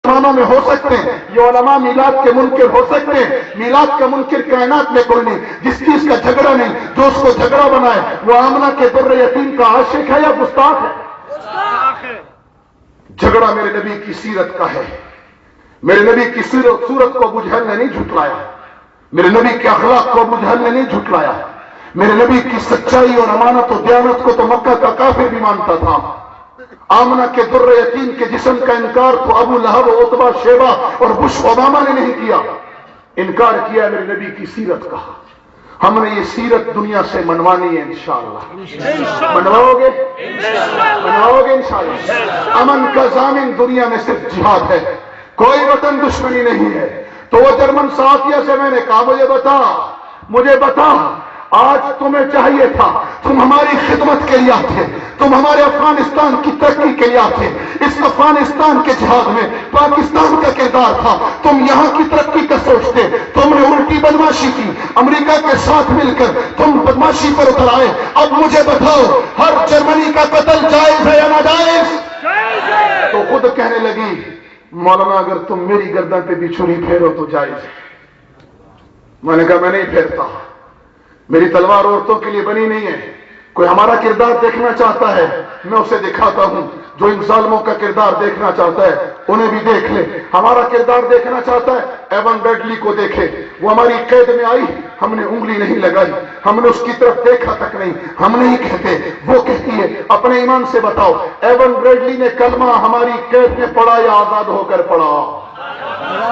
مسلمانوں میں ہو سکتے ہیں، یہ علماء میلاد کے منکر ہو سکتے ہیں، میلاد کا منکر کائنات میں کوئی نہیں، جس چیز کا جھگڑا نہیں، جو اس کو جھگڑا بنائے وہ آمنہ کے در یتیم کا عاشق ہے یا گستاخ ہے؟ جھگڑا میرے نبی کی سیرت کا ہے، میرے نبی کی صورت کو ابو جہل نے نہیں جھٹلایا، میرے نبی کے اخلاق کو ابو جہل نے نہیں جھٹلایا، میرے نبی کی سچائی اور امانت و دیانت کو تو مکہ کا کافر بھی مانتا تھا۔ آمنہ کے در یتیم کے جسم کا انکار تو ابو لہب، عتبہ، شیبہ اور بش اوباما نے نہیں کیا، انکار کیا میرے نبی کی سیرت کا۔ ہم نے یہ سیرت دنیا سے منوانی ہے انشاءاللہ۔ منواؤ گے؟ منواؤ گے انشاءاللہ؟ امن کا ضامن دنیا میں صرف جہاد ہے، کوئی وطن دشمنی نہیں ہے۔ تو وہ جرمن ساتھیہ سے میں نے کہا مجھے بتا آج تمہیں چاہیے تھا، تم ہماری خدمت کے لیے آتے، تم ہمارے افغانستان کی ترقی کے لیے آتے، اس افغانستان کے جہاد میں پاکستان کا کردار تھا، تم یہاں کی ترقی کا سوچتے، تم نے الٹی بدماشی کی، امریکہ کے ساتھ مل کر تم بدماشی پر اتر آئے۔ اب مجھے بتاؤ ہر جرمنی کا قتل جائز ہے یا ناجائز؟ تو خود کہنے لگی مولانا اگر تم میری گردن پہ بھی چھری پھیرو تو جائز ہے۔ میں نے کہا میں نہیں پھیرتا، میری تلوار عورتوں کے لیے بنی نہیں ہے، کوئی ہمارا کردار دیکھنا چاہتا ہے میں اسے دکھاتا ہوں، جو ان ظالموں کا کردار دیکھنا چاہتا ہے انہیں بھی دیکھ لے، ہمارا کردار دیکھنا چاہتا ہے ایون بریڈلی کو دیکھے، وہ ہماری قید میں آئی ہم نے انگلی نہیں لگائی، ہم نے اس کی طرف دیکھا تک نہیں، ہم نہیں کہتے، وہ کہتی ہے اپنے ایمان سے بتاؤ ایون بریڈلی نے کلمہ ہماری قید میں پڑھا یا آزاد ہو کر پڑھا؟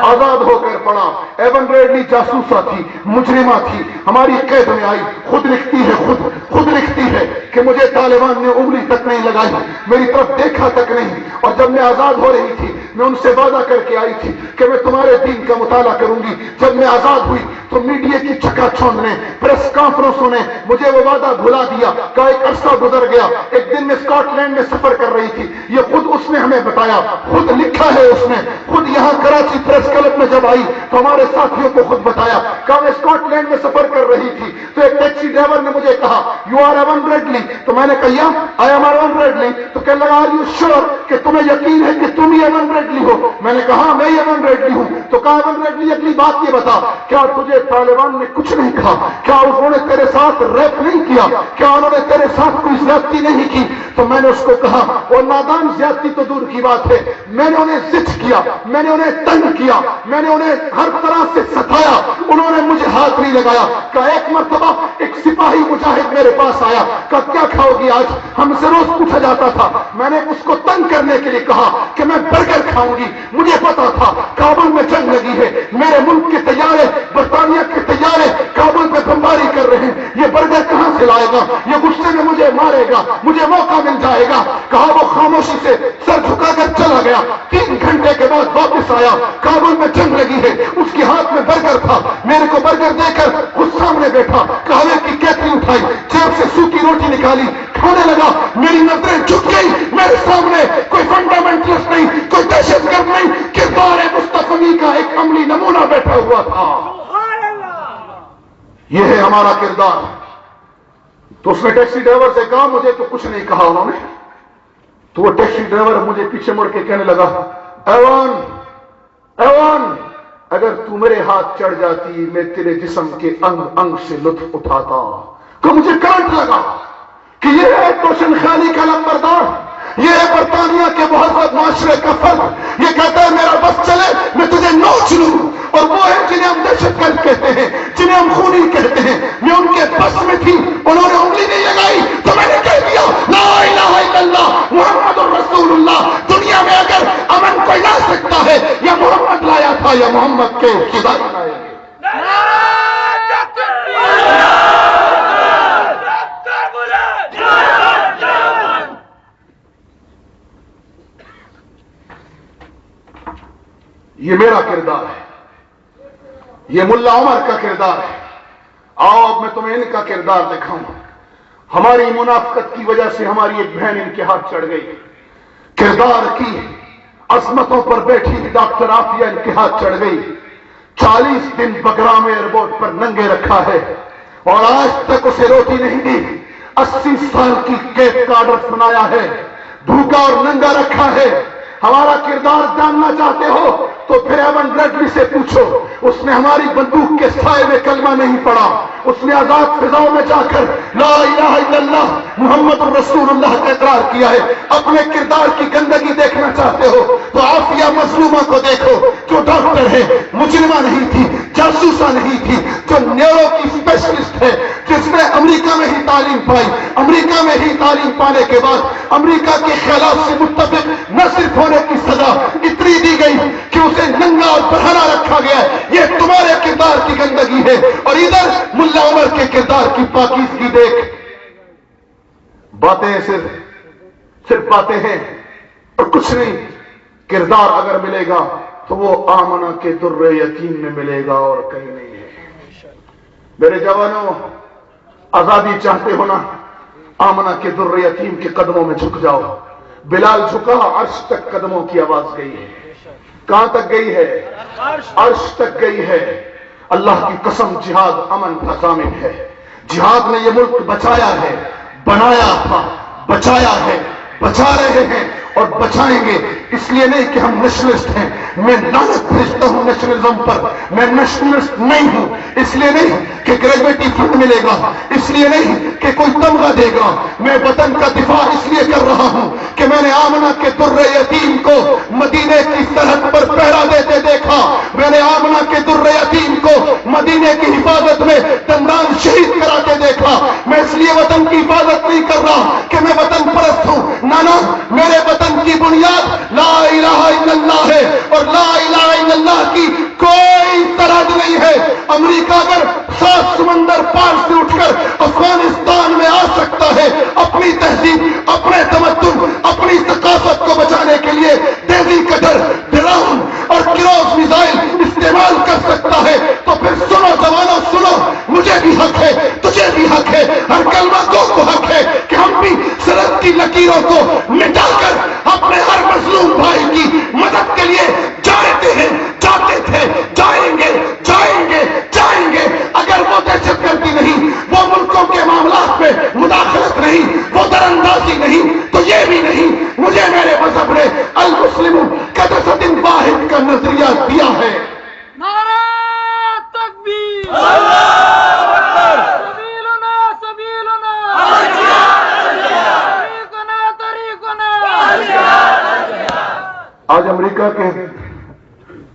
آزاد ہو کر پڑا۔ ایون بریڈلی جاسوسہ تھی، مجرمہ تھی، ہماری قید میں آئی، خود لکھتی ہے کہ مجھے طالبان نے انگلی تک نہیں لگائی، میری طرف دیکھا تک نہیں، اور جب میں آزاد ہو رہی تھی میں ان سے وعدہ کر کے آئی تھی کہ میں تمہارے دین کا مطالعہ کروں گی۔ جب میں آزاد ہوئی تو میڈیا کی چکا چوند نے، پریس کانفرنسوں نے مجھے وہ وعدہ بھلا دیا کہ ایک عرصہ گزر گیا، ایک دن میں اسکاٹ لینڈ میں سفر کر رہی تھی، یہ خود اس نے ہمیں بتایا، خود لکھا ہے اس نے، خود یہاں کراچی پریس کلب میں جب آئی تو ہمارے ساتھیوں کو خود بتایا کہ میں اسکاٹ لینڈ میں سفر کر رہی تھی تو ایک ٹیکسی ڈرائیور نے مجھے کہا یو آر ایون بریڈلی، تو میں نے کہا آئی ایم ایون بریڈلی، تو کہنے لگا آر یو شیور کہ تمہیں یقین ہے کہ تم ہی ایون بریڈلی ہو؟ میں نے کہا میں ایون بریڈلی ہوں۔ تو کہا ایون بریڈلی اگلی بات یہ بتا کیا تجھے طالبان نے کچھ نہیں کہا؟ کیا انہوں نے تیرے ساتھ ریپ نہیں کیا؟ کیا انہوں نے تیرے ساتھ کوئی زیادتی نہیں کی؟ تو میں نے اس کو کہا وہ نادان زیادتی تو دور کی بات ہے، میں نے انہیں زچ کیا، میں نے انہیں تنگ کیا، میں نے انہیں ہر طرح سے ستایا، انہوں نے مجھے ہاتھ نہیں لگایا۔ کہ ایک مرتبہ ایک سپاہی مجاہد میرے پاس آیا کہ کیا کھاؤ گی آج؟ ہم سے روز پوچھا جاتا تھا، میں نے اس کو تنگ کرنے کے لیے کہا کہ میں برگر کھاؤں گی، مجھے پتا تھا کابل میں جنگ لگی ہے، میرے ملک کے طیارے، برطانیہ کے طیارے کابل پہ بمباری کر رہے ہیں، یہ برگر کہاں سے لائے گا؟ یہ غصے میں مجھے مارے گا، مجھے موقع مل جائے گا۔ کہا وہ خاموشی سے سر جھکا کر چلا گیا، 3 گھنٹے کے بعد واپس آیا، کابل میں جنگ لگی ہے، اس کے ہاتھ میں برگر تھا، میرے کو برگر دے کر خود سامنے بیٹھا، قہوے کی کیتلی اٹھائی، جیب سے سوکھی روٹی نکالی، کھانے لگا، میری نظریں جھک گئی، میرے سامنے کوئی فنڈامنٹلسٹ نہیں، کوئی دہشت گرد نہیں، کردار مصطفی کا ایک عملی نمونہ بیٹھا ہوا تھا۔ یہ ہے ہمارا کردار۔ تو اس نے ٹیکسی ڈرائیور سے کہا مجھے تو کچھ نہیں کہا انہوں نے، تو وہ ٹیکسی ڈرائیور مجھے پیچھے مڑ کے کہنے لگا ایوان اگر تو میرے ہاتھ چڑھ جاتی میں تیرے جسم کے انگ انگ سے لطف اٹھاتا۔ کہ مجھے کرنٹ لگا کہ یہ ہے روشن خیالی کا لمبردار، یہ ہے برطانیہ کے بہت معاشرے کا فرد، یہ کہتا ہے میرا بس چلے میں تجھے نوچ لوں، اور وہ ہے جنہیں ہم دہشت گرد کہتے ہیں، جنہیں ہم خونی کہتے ہیں، میں ان کے بس میں تھی، انہوں نے انگلی نہیں لگائی تو میں نے کہہ دیا لا الہ الا اللہ محمد الرسول اللہ۔ دنیا میں اگر امن کوئی لا سکتا ہے یا محمد لایا تھا یا محمد کے خدا لائے گے۔ یہ میرا کردار ہے، یہ ملا عمر کا کردار ہے۔ آؤ اب میں تمہیں ان کا کردار دکھاؤں۔ ہماری منافقت کی وجہ سے ہماری ایک بہن ان کے ہاتھ چڑھ گئی، کردار کی عظمتوں پر بیٹھی ڈاکٹر عافیہ ان کے ہاتھ چڑھ گئی، 40 دن بگرام ایئرپورٹ پر ننگے رکھا ہے اور آج تک اسے روٹی نہیں دی، 80 سال کی قید کا آرڈر سنایا ہے، بھوکا اور ننگا رکھا ہے، ہمارا کردار جاننا چاہتے ہو تو پھر ایون بریڈلی سے پوچھو، اس نے ہماری بندوق کے سائے میں کلمہ نہیں پڑھا، اس نے آزاد فضاؤں میں جا کر لا الہ الا اللہ محمد الرسول اللہ کا اقرار کیا ہے۔ اپنے کردار کی گندگی دیکھنا چاہتے ہو تو عافیہ مظلومہ کو دیکھو، جو ڈاکٹر ہے، مجرمہ نہیں تھی، جاسوسہ نہیں تھی، جو نیورو کی اسپیشلسٹ ہے، جس نے امریکہ میں ہی تعلیم پائی، امریکہ میں ہی تعلیم پانے کے بعد امریکہ کے خیالات سے متفق نہ صرف ہونے کی سزا اتنی دی گئی کہ اسے ننگا اور برہنہ رکھا گیا۔ یہ تمہارے کردار کی گندگی ہے، اور ادھر ملا عمر کے کردار کی پاکیزگی دیکھ۔ باتیں صرف باتیں ہیں اور کچھ نہیں۔ کردار اگر ملے گا تو وہ آمنہ کے در یتیم میں ملے گا اور کہیں نہیں ہے۔ میرے جوانوں، آزادی چاہتے ہو نا، آمنہ کے در یتیم کے قدموں میں جھک جاؤ۔ بلال جھکا، عرش تک قدموں کی آواز گئی ہے۔ کہاں تک گئی ہے؟ عرش تک گئی ہے۔ اللہ کی قسم، جہاد امن کا ضامن ہے۔ جہاد نے یہ ملک بچایا ہے، بنایا تھا، بچایا ہے، بچا رہے ہیں اور بچائیں گے۔ اس لیے نہیں کہ ہم نیشنلسٹ ہیں، میں لعنت بھیجتا ہوں نیشنلزم پر، میں نیشنلسٹ نہیں ہوں۔ اس لیے نہیں کہ گریجویٹی فنڈ ملے گا، اس لیے نہیں کہ کوئی تمغہ دے گا، میں وطن کا دفاع اس لیے کر رہا ہوں کہ میں نے آمنہ کے در یتیم کو مدینے کی سرحد پر پہرا دیتے دیکھا، میں نے آمنہ کے در یتیم کو مدینے کی حفاظت میں دندان شہید کراتے دیکھا۔ میں اس لیے وطن کی حفاظت نہیں کر رہا کہ میں وطن پرست ہوں، نانا، میرے وطن کی بنیاد لا الہ الا اللہ ہے، اور لا الہ الا اللہ کی کوئی سرحد نہیں ہے۔ امریکہ اگر 7 سمندر پار سے اٹھ کر افغانستان میں آ سکتا ہے، اپنی تہذیب، اپنے تمدن، اپنی ثقافت کو بچانے کے لیے دیوی کٹر، ڈرون اور کروز میزائل استعمال کر سکتا ہے، تو پھر سنو جوانوں، سنو، مجھے بھی حق ہے، تجھے بھی حق ہے، ہر کلمہ کو حق ہے کہ ہم بھی سرحد کی لکیروں کو مٹا کر اپنے ہر مظلوم بھائی کی مدد کے لیے جاتے ہیں، جاتے تھے، جائیں گے، جائیں گے، جائیں گے۔ اگر وہ دہشت گردی نہیں، وہ ملکوں کے معاملات میں مداخلت نہیں، وہ دراندازی نہیں، تو یہ بھی نہیں۔ مجھے میرے مذہب نے المسلم کدسۃ واحد کا نظریہ دیا ہے۔ نعرہ تکبیر، سبیلنا سبیلنا، طریقنا طریقنا۔ آج امریکہ کے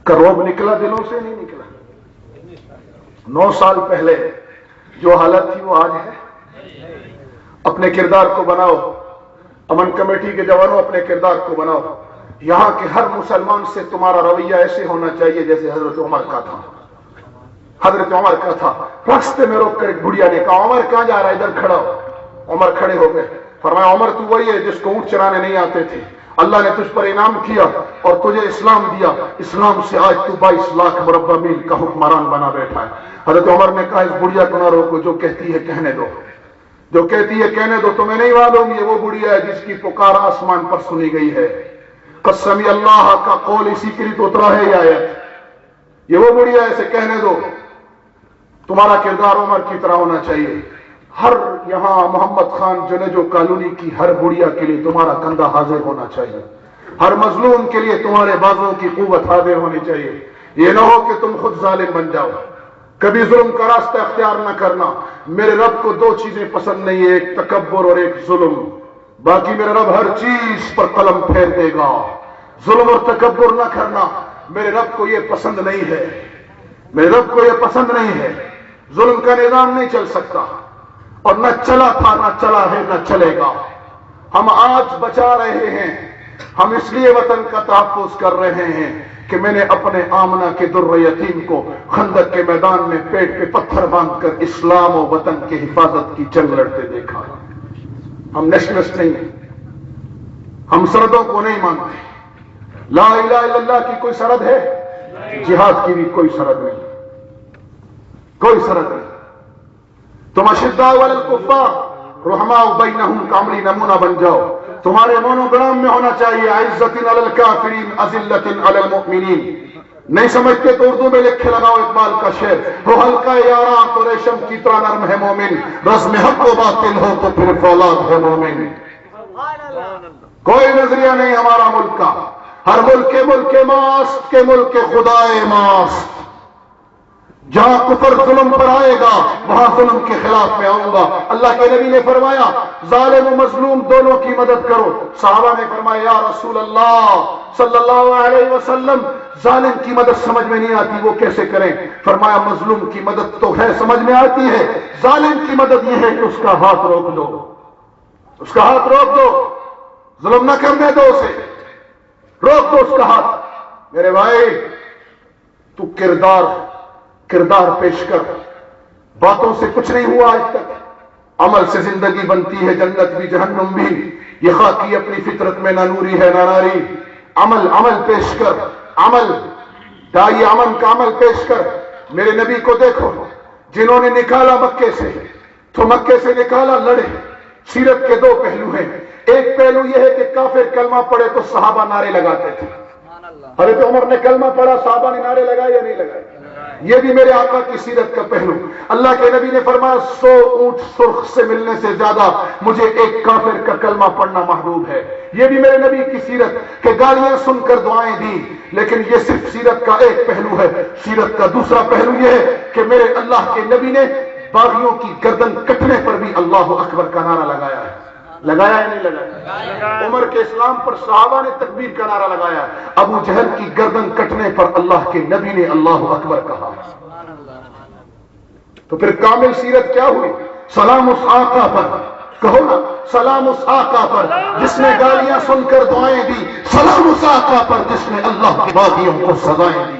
کروب نکلا، دلوں سے نہیں نکلا۔ 9 سال پہلے جو حالت تھی وہ آج ہے۔ اپنے کردار کو بناؤ، امن کمیٹی کے جوانوں اپنے کردار کو بناؤ۔ یہاں کے ہر مسلمان سے تمہارا رویہ ایسے ہونا چاہیے جیسے حضرت عمر کا تھا۔ حضرت عمر کا تھا۔ راستے میں روک کر ایک بڑھیا نے کہا، عمر کہاں جا رہا ہے؟ ادھر کھڑا ہو۔ عمر کھڑے ہو گئے، فرمایا عمر تو وہی ہے جس کو اونٹ چرانے نہیں آتے تھے، اللہ نے تجھ پر انعام کیا اور تجھے اسلام دیا، اسلام سے آج تو 22 لاکھ مربع میل کا حکمران بنا بیٹھا ہے۔ حضرت عمر نے کہا، اس بڑھیا کو نہ روکو، جو کہتی ہے کہنے دو، جو کہتی ہے کہنے دو، تمہیں نہیں معلوم یہ وہ بڑھیا ہے جس کی پکار آسمان پر سنی گئی ہے۔ قسمی اللہ کا قول اسی کے لیے تو اترا ہے یہ آیت، یہ وہ بڑھیا ہے، اسے کہنے دو۔ تمہارا کردار عمر کی طرح ہونا چاہیے۔ ہر یہاں محمد خان جنیجو کالونی کی ہر بڑھیا کے لیے تمہارا کندھا حاضر ہونا چاہیے، ہر مظلوم کے لیے تمہارے بازوں کی قوت حاضر ہونی چاہیے۔ یہ نہ ہو کہ تم خود ظالم بن جاؤ، کبھی ظلم کا راستہ اختیار نہ کرنا۔ میرے رب کو 2 چیزیں پسند نہیں ہے، ایک تکبر اور ایک ظلم، باقی میرے رب ہر چیز پر قلم پھیر دے گا۔ ظلم اور تکبر نہ کرنا میرے رب کو یہ پسند نہیں ہے، میرے رب کو یہ پسند نہیں ہے۔ ظلم کا نظام نہیں چل سکتا، اور نہ چلا تھا، نہ چلا ہے، نہ چلے گا۔ ہم آج بچا رہے ہیں، ہم اس لیے وطن کا تحفظ کر رہے ہیں کہ میں نے اپنے آمنہ کے در یتیم کو خندق کے میدان میں پیٹ پہ پتھر باندھ کر اسلام و وطن کی حفاظت کی جنگ لڑتے دیکھا۔ ہم نیشنلسٹ نہیں ہیں، ہم سرحدوں کو نہیں مانتے۔ لا الہ الا اللہ کی کوئی سرحد ہے؟ جہاد کی بھی کوئی سرحد نہیں، کوئی سرحد نہیں۔ تم اشداء علی الکفار رحماء بینہم کا عملی نمونہ بن جاؤ۔ تمہارے مونوگرام میں ہونا چاہیے عزت علی الکافرین اذلت علی المؤمنین۔ نہیں سمجھتے تو اردو میں لکھ کے لگاؤ اقبال کا شعر، ہو ہلکا یاراں تو ریشم کی طرح نرم ہے مومن، رزم حق و باطل ہو تو پھر فولاد ہے مومن۔ کوئی نظریہ نہیں ہمارا ملک کا، ہر ملک ماست کے ملک خدائے ماست. جہاں کفر ظلم پر آئے گا وہاں ظلم کے خلاف میں آؤں گا. اللہ کے نبی نے فرمایا ظالم و مظلوم دونوں کی مدد کرو. صحابہ نے فرمایا یا رسول اللہ صلی اللہ علیہ وسلم ظالم کی مدد سمجھ میں نہیں آتی, وہ کیسے کریں؟ فرمایا مظلوم کی مدد تو ہے سمجھ میں آتی ہے, ظالم کی مدد یہ ہے کہ اس کا ہاتھ روک دو, اس کا ہاتھ روک دو, ظلم نہ کرنے دو, اسے روک دو اس کا ہاتھ. میرے بھائی تو کردار پیش کر. باتوں سے کچھ نہیں ہوا آج تک, عمل سے زندگی بنتی ہے, جنت بھی جہنم بھی. یہ خاکی اپنی فطرت میں نہ نوری ہے نہ ناری. عمل پیش کر, عمل دائی امن کا عمل پیش کر. میرے نبی کو دیکھو جنہوں نے نکالا مکے سے, تو مکے سے نکالا لڑے. سیرت کے دو پہلو ہیں. ایک پہلو یہ ہے کہ کافر کلمہ پڑھے تو صحابہ نعرے لگاتے تھے. حضرت عمر نے کلمہ پڑھا, صحابہ نے نعرے لگائے یا نہیں لگائے؟ یہ بھی میرے آقا کی سیرت کا پہلو. اللہ کے نبی نے فرمایا 100 اونٹ سرخ سے ملنے سے زیادہ مجھے ایک کافر کا کلمہ پڑھنا محبوب ہے. یہ بھی میرے نبی کی سیرت کہ گالیاں سن کر دعائیں دی, لیکن یہ صرف سیرت کا ایک پہلو ہے. سیرت کا دوسرا پہلو یہ ہے کہ میرے اللہ کے نبی نے باغیوں کی گردن کٹنے پر بھی اللہ اکبر کا نعرہ لگایا ہے. لگایا یا نہیں لگایا؟ عمر کے اسلام پر صحابہ نے تکبیر کا نعرہ لگایا. ابو جہل کی گردن کٹنے پر اللہ کے نبی نے اللہ اکبر کہا. تو پھر کامل سیرت کیا ہوئی؟ سلام اس آقا پر, کہو نا سلام اس آقا پر جس نے گالیاں سن کر دعائیں دی, سلام اس آقا پر جس نے اللہ کی باغیوں کو سزائیں دی.